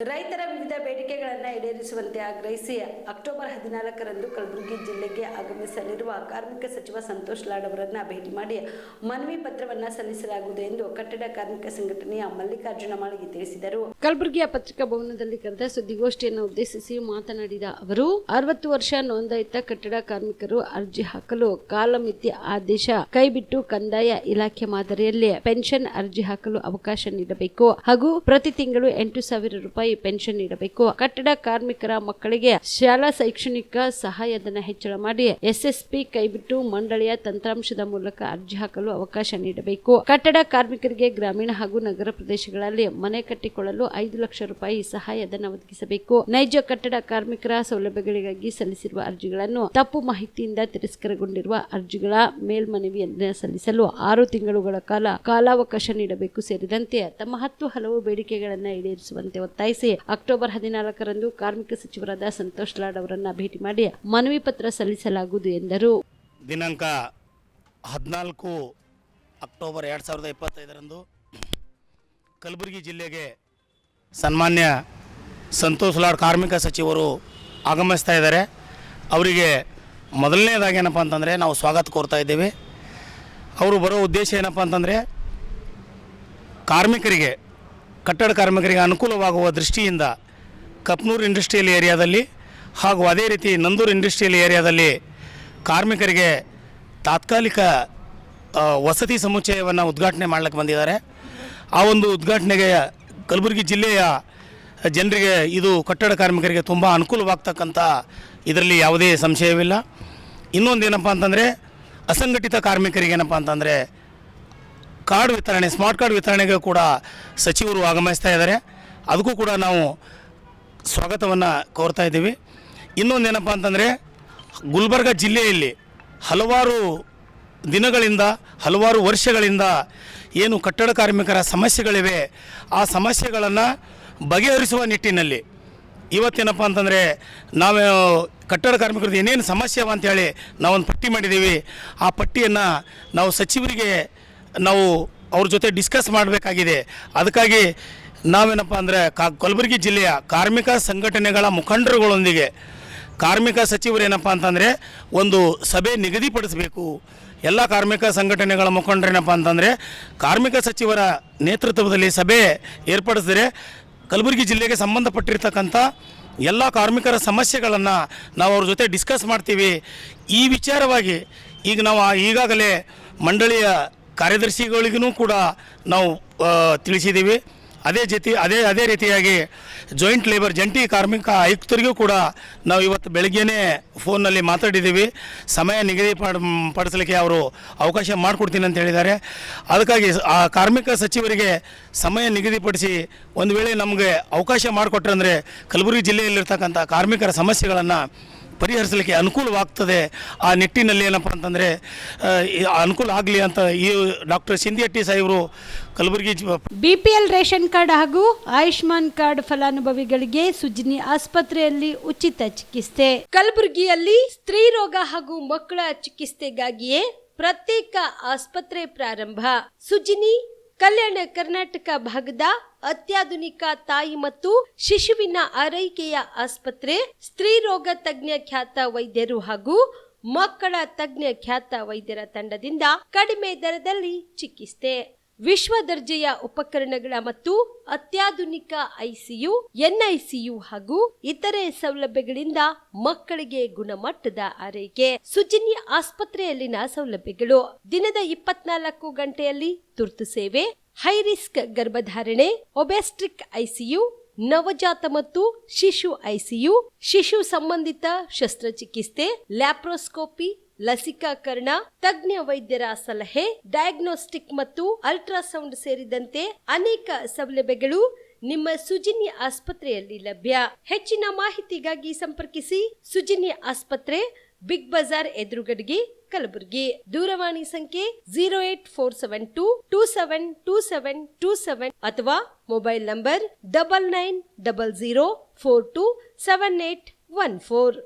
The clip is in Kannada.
ರೈತರ ವಿವಿಧ ಬೇಡಿಕೆಗಳನ್ನು ಈಡೇರಿಸುವಂತೆ ಆಗ್ರಹಿಸಿ ಅಕ್ಟೋಬರ್ 14ರಂದು ಕಲಬುರಗಿ ಜಿಲ್ಲೆಗೆ ಆಗಮಿಸಲಿರುವ ಕಾರ್ಮಿಕ ಸಚಿವ ಸಂತೋಷ್ ಲಾಡ್ ಅವರನ್ನು ಭೇಟಿ ಮಾಡಿ ಮನವಿ ಪತ್ರವನ್ನು ಸಲ್ಲಿಸಲಾಗುವುದು ಎಂದು ಕಟ್ಟಡ ಕಾರ್ಮಿಕ ಸಂಘಟನೆಯ ಮಲ್ಲಿಕಾರ್ಜುನ ಮಾಳಿಗೆ ತಿಳಿಸಿದರು. ಕಲಬುರಗಿಯ ಪತ್ರಿಕಾ ಭವನದಲ್ಲಿ ಕರೆದ ಸುದ್ದಿಗೋಷ್ಠಿಯನ್ನು ಉದ್ದೇಶಿಸಿ ಮಾತನಾಡಿದ ಅವರು 60 ವರ್ಷ ನೋಂದಾಯಿತ ಕಟ್ಟಡ ಕಾರ್ಮಿಕರು ಅರ್ಜಿ ಹಾಕಲು ಕಾಲಮಿತಿ ಆದೇಶ ಕೈಬಿಟ್ಟು ಕಂದಾಯ ಇಲಾಖೆ ಮಾದರಿಯಲ್ಲಿ ಪೆನ್ಷನ್ ಅರ್ಜಿ ಹಾಕಲು ಅವಕಾಶ ನೀಡಬೇಕು ಹಾಗೂ ಪ್ರತಿ ತಿಂಗಳು 8,000 ರೂಪಾಯಿ ಪೆನ್ಷನ್ ನೀಡಬೇಕು. ಕಟ್ಟಡ ಕಾರ್ಮಿಕರ ಮಕ್ಕಳಿಗೆ ಶಾಲಾ ಶೈಕ್ಷಣಿಕ ಸಹಾಯಧನ ಹೆಚ್ಚಳ ಮಾಡಿ ಎಸ್ಎಸ್ಪಿ ಕೈಬಿಟ್ಟು ಮಂಡಳಿಯ ತಂತ್ರಾಂಶದ ಮೂಲಕ ಅರ್ಜಿ ಹಾಕಲು ಅವಕಾಶ ನೀಡಬೇಕು. ಕಟ್ಟಡ ಕಾರ್ಮಿಕರಿಗೆ ಗ್ರಾಮೀಣ ಹಾಗೂ ನಗರ ಪ್ರದೇಶಗಳಲ್ಲಿ ಮನೆ ಕಟ್ಟಿಕೊಳ್ಳಲು 5 ಲಕ್ಷ ರೂಪಾಯಿ ಸಹಾಯಧನ ಒದಗಿಸಬೇಕು. ನೈಜ ಕಟ್ಟಡ ಕಾರ್ಮಿಕರ ಸೌಲಭ್ಯಗಳಿಗಾಗಿ ಸಲ್ಲಿಸಿರುವ ಅರ್ಜಿಗಳನ್ನು ತಪ್ಪು ಮಾಹಿತಿಯಿಂದ ತಿರಸ್ಕಾರಗೊಂಡಿರುವ ಅರ್ಜಿಗಳ ಮೇಲ್ಮನವಿಯನ್ನು ಸಲ್ಲಿಸಲು 6 ತಿಂಗಳುಗಳ ಕಾಲಾವಕಾಶ ನೀಡಬೇಕು ಸೇರಿದಂತೆ ತಮ್ಮ 10 ಹಲವು ಬೇಡಿಕೆಗಳನ್ನು ಈಡೇರಿಸುವಂತೆ ಒತ್ತಾಯಿಸಿ ಅಕ್ಟೋಬರ್ 14ರಂದು ಕಾರ್ಮಿಕ ಸಚಿವರಾದ ಸಂತೋಷ್ ಲಾಡ್ ಅವರನ್ನ ಭೇಟಿ ಮಾಡಿ ಮನವಿ ಪತ್ರ ಸಲ್ಲಿಸಲಾಗುವುದು ಎಂದರು. ದಿನಾಂಕ 14 ಅಕ್ಟೋಬರ್ 2025ರಂದು ಕಲಬುರಗಿ ಜಿಲ್ಲೆಗೆ ಸನ್ಮಾನ್ಯ ಸಂತೋಷ್ ಲಾಡ್ ಕಾರ್ಮಿಕ ಸಚಿವರು ಆಗಮಿಸ್ತಾ ಇದ್ದಾರೆ. ಅವರಿಗೆ ಮೊದಲನೇದಾಗಿ ಏನಪ್ಪ ಅಂತಂದರೆ ನಾವು ಸ್ವಾಗತ ಕೋರ್ತಾ ಇದ್ದೇವೆ. ಅವರು ಬರೋ ಉದ್ದೇಶ ಏನಪ್ಪ ಅಂತಂದರೆ ಕಾರ್ಮಿಕರಿಗೆ ಕಟ್ಟಡ ಕಾರ್ಮಿಕರಿಗೆ ಅನುಕೂಲವಾಗುವ ದೃಷ್ಟಿಯಿಂದ ಕಪ್ನೂರು ಇಂಡಸ್ಟ್ರಿಯಲ್ ಏರಿಯಾದಲ್ಲಿ ಹಾಗೂ ಅದೇ ರೀತಿ ನಂದೂರು ಇಂಡಸ್ಟ್ರಿಯಲ್ ಏರಿಯಾದಲ್ಲಿ ಕಾರ್ಮಿಕರಿಗೆ ತಾತ್ಕಾಲಿಕ ವಸತಿ ಸಮುಚ್ಚಯವನ್ನು ಉದ್ಘಾಟನೆ ಮಾಡಲಿಕ್ಕೆ ಬಂದಿದ್ದಾರೆ. ಆ ಒಂದು ಉದ್ಘಾಟನೆಗೆ ಕಲಬುರಗಿ ಜಿಲ್ಲೆಯ ಜನರಿಗೆ ಇದು ಕಟ್ಟಡ ಕಾರ್ಮಿಕರಿಗೆ ತುಂಬ ಅನುಕೂಲವಾಗ್ತಕ್ಕಂಥ ಇದರಲ್ಲಿ ಯಾವುದೇ ಸಂಶಯವಿಲ್ಲ. ಇನ್ನೊಂದೇನಪ್ಪ ಅಂತಂದರೆ ಅಸಂಘಟಿತ ಕಾರ್ಮಿಕರಿಗೆ ಏನಪ್ಪ ಅಂತಂದರೆ ಕಾರ್ಡ್ ವಿತರಣೆ ಸ್ಮಾರ್ಟ್ ಕಾರ್ಡ್ ವಿತರಣೆಗೆ ಕೂಡ ಸಚಿವರು ಆಗಮಿಸ್ತಾ ಇದ್ದಾರೆ. ಅದಕ್ಕೂ ಕೂಡ ನಾವು ಸ್ವಾಗತವನ್ನು ಕೋರ್ತಾ ಇದ್ದೀವಿ. ಇನ್ನೊಂದೇನಪ್ಪ ಅಂತಂದರೆ ಗುಲ್ಬರ್ಗ ಜಿಲ್ಲೆಯಲ್ಲಿ ಹಲವಾರು ದಿನಗಳಿಂದ ಹಲವಾರು ವರ್ಷಗಳಿಂದ ಏನು ಕಟ್ಟಡ ಕಾರ್ಮಿಕರ ಸಮಸ್ಯೆಗಳಿವೆ ಆ ಸಮಸ್ಯೆಗಳನ್ನು ಬಗೆಹರಿಸುವ ನಿಟ್ಟಿನಲ್ಲಿ ಇವತ್ತೇನಪ್ಪ ಅಂತಂದರೆ ನಾವು ಕಟ್ಟಡ ಕಾರ್ಮಿಕರದ್ದು ಏನೇನು ಸಮಸ್ಯೆ ಅವ ಅಂತೇಳಿ ನಾವೊಂದು ಪಟ್ಟಿ ಮಾಡಿದ್ದೀವಿ. ಆ ಪಟ್ಟಿಯನ್ನು ನಾವು ಸಚಿವರಿಗೆ ನಾವು ಅವ್ರ ಜೊತೆ ಡಿಸ್ಕಸ್ ಮಾಡಬೇಕಾಗಿದೆ. ಅದಕ್ಕಾಗಿ ನಾವೇನಪ್ಪ ಅಂದರೆ ಕಲಬುರಗಿ ಜಿಲ್ಲೆಯ ಕಾರ್ಮಿಕ ಸಂಘಟನೆಗಳ ಮುಖಂಡರುಗಳೊಂದಿಗೆ ಕಾರ್ಮಿಕ ಸಚಿವರು ಏನಪ್ಪ ಅಂತಂದರೆ ಒಂದು ಸಭೆ ನಿಗದಿಪಡಿಸಬೇಕು. ಎಲ್ಲ ಕಾರ್ಮಿಕ ಸಂಘಟನೆಗಳ ಮುಖಂಡರೇನಪ್ಪ ಅಂತಂದರೆ ಕಾರ್ಮಿಕ ಸಚಿವರ ನೇತೃತ್ವದಲ್ಲಿ ಸಭೆ ಏರ್ಪಡಿಸಿದರೆ ಕಲಬುರಗಿ ಜಿಲ್ಲೆಗೆ ಸಂಬಂಧಪಟ್ಟಿರ್ತಕ್ಕಂಥ ಎಲ್ಲ ಕಾರ್ಮಿಕರ ಸಮಸ್ಯೆಗಳನ್ನು ನಾವು ಅವ್ರ ಜೊತೆ ಡಿಸ್ಕಸ್ ಮಾಡ್ತೀವಿ. ಈ ವಿಚಾರವಾಗಿ ಈಗ ನಾವು ಈಗಾಗಲೇ ಮಂಡಳಿಯ ಕಾರ್ಯದರ್ಶಿಗಳಿಗೂ ಕೂಡ ನಾವು ತಿಳಿಸಿದ್ದೀವಿ. ಅದೇ ರೀತಿಯಾಗಿ ಜಾಯಿಂಟ್ ಲೇಬರ್ ಜಂಟಿ ಕಾರ್ಮಿಕ ಆಯುಕ್ತರಿಗೂ ಕೂಡ ನಾವು ಇವತ್ತು ಬೆಳಗ್ಗೆನೇ ಫೋನ್ನಲ್ಲಿ ಮಾತಾಡಿದ್ದೀವಿ. ಸಮಯ ಪಡಿಸಲಿಕ್ಕೆ ಅವರು ಅವಕಾಶ ಮಾಡಿಕೊಡ್ತೀನಿ ಅಂತ ಹೇಳಿದ್ದಾರೆ. ಅದಕ್ಕಾಗಿ ಆ ಕಾರ್ಮಿಕ ಸಚಿವರಿಗೆ ಸಮಯ ನಿಗದಿಪಡಿಸಿ ಒಂದು ವೇಳೆ ನಮಗೆ ಅವಕಾಶ ಮಾಡಿಕೊಟ್ರೆ ಅಂದರೆ ಕಲಬುರಗಿ ಜಿಲ್ಲೆಯಲ್ಲಿರ್ತಕ್ಕಂಥ ಕಾರ್ಮಿಕರ ಸಮಸ್ಯೆಗಳನ್ನು ಪರಿಹರಿಸಲಿಕ್ಕೆ ಅನುಕೂಲವಾಗ್ತದೆ. ಆ ನಿಟ್ಟಿನಲ್ಲಿ ಏನಪ್ಪ ಅಂತಂದರೆ ಅನುಕೂಲ ಆಗಲಿ ಅಂತ ಈ ಡಾಕ್ಟರ್ ಸಿಂಧಿಯಟ್ಟಿ ಸಾಹೇಬರು ಕಲಬುರಗಿ ಬಿಪಿಎಲ್ ರೇಷನ್ ಕಾರ್ಡ್ ಹಾಗೂ ಆಯುಷ್ಮಾನ್ ಕಾರ್ಡ್ ಫಲಾನುಭವಿಗಳಿಗೆ ಸುಜಿನಿ ಆಸ್ಪತ್ರೆಯಲ್ಲಿ ಉಚಿತ ಚಿಕಿತ್ಸೆ. ಕಲಬುರಗಿಯಲ್ಲಿ ಸ್ತ್ರೀ ರೋಗ ಹಾಗೂ ಮಕ್ಕಳ ಚಿಕಿತ್ಸೆಗಾಗಿಯೇ ಪ್ರತ್ಯೇಕ ಆಸ್ಪತ್ರೆ ಪ್ರಾರಂಭ. ಸುಜಿನಿ ಕಲ್ಯಾಣ ಕರ್ನಾಟಕ ಭಾಗದ ಅತ್ಯಾಧುನಿಕ ತಾಯಿ ಮತ್ತು ಶಿಶುವಿನ ಆರೈಕೆಯ ಆಸ್ಪತ್ರೆ. ಸ್ತ್ರೀ ರೋಗ ತಜ್ಞ ಖ್ಯಾತ ವೈದ್ಯರು ಹಾಗೂ ಮಕ್ಕಳ ತಜ್ಞ ಖ್ಯಾತ ವೈದ್ಯರ ತಂಡದಿಂದ ಕಡಿಮೆ ದರದಲ್ಲಿ ಚಿಕಿತ್ಸೆ. ವಿಶ್ವ ದರ್ಜೆಯ ಉಪಕರಣಗಳ ಮತ್ತು ಅತ್ಯಾಧುನಿಕ ಐಸಿಯು, ಎನ್ಐಸಿಯು ಹಾಗೂ ಇತರೆ ಸೌಲಭ್ಯಗಳಿಂದ ಮಕ್ಕಳಿಗೆ ಗುಣಮಟ್ಟದ ಆರೈಕೆ. ಸುಜಿನಿ ಆಸ್ಪತ್ರೆಯಲ್ಲಿನ ಸೌಲಭ್ಯಗಳು: ದಿನದ 24 ಗಂಟೆಯಲ್ಲಿ ತುರ್ತು ಸೇವೆ, ಹೈ ರಿಸ್ಕ್ ಗರ್ಭಧಾರಣೆ, ಒಬೆಸ್ಟ್ರಿಕ್ ಐಸಿಯು, ನವಜಾತ ಮತ್ತು ಶಿಶು ಐಸಿಯು, ಶಿಶು ಸಂಬಂಧಿತ ಶಸ್ತ್ರಚಿಕಿತ್ಸೆ, ಲ್ಯಾಪ್ರೋಸ್ಕೋಪಿ, ಲಸಿಕಾಕರಣ, ತಜ್ಞ ವೈದ್ಯರ ಸಲಹೆ, ಡಯಾಗ್ನೋಸ್ಟಿಕ್ ಮತ್ತು ಅಲ್ಟ್ರಾಸೌಂಡ್ ಸೇರಿದಂತೆ ಅನೇಕ ಸೌಲಭ್ಯಗಳು ನಿಮ್ಮ ಸುಜಿನಿ ಆಸ್ಪತ್ರೆಯಲ್ಲಿ ಲಭ್ಯ. ಹೆಚ್ಚಿನ ಮಾಹಿತಿಗಾಗಿ ಸಂಪರ್ಕಿಸಿ ಸುಜಿನಿ ಆಸ್ಪತ್ರೆ, ಬಿಗ್ ಬಜಾರ್ ಎದುರುಗಡೆಗೆ, ಕಲಬುರಗಿ. ದೂರವಾಣಿ ಸಂಖ್ಯೆ 08472272727 ಅಥವಾ ಮೊಬೈಲ್ ನಂಬರ್ 9900427814.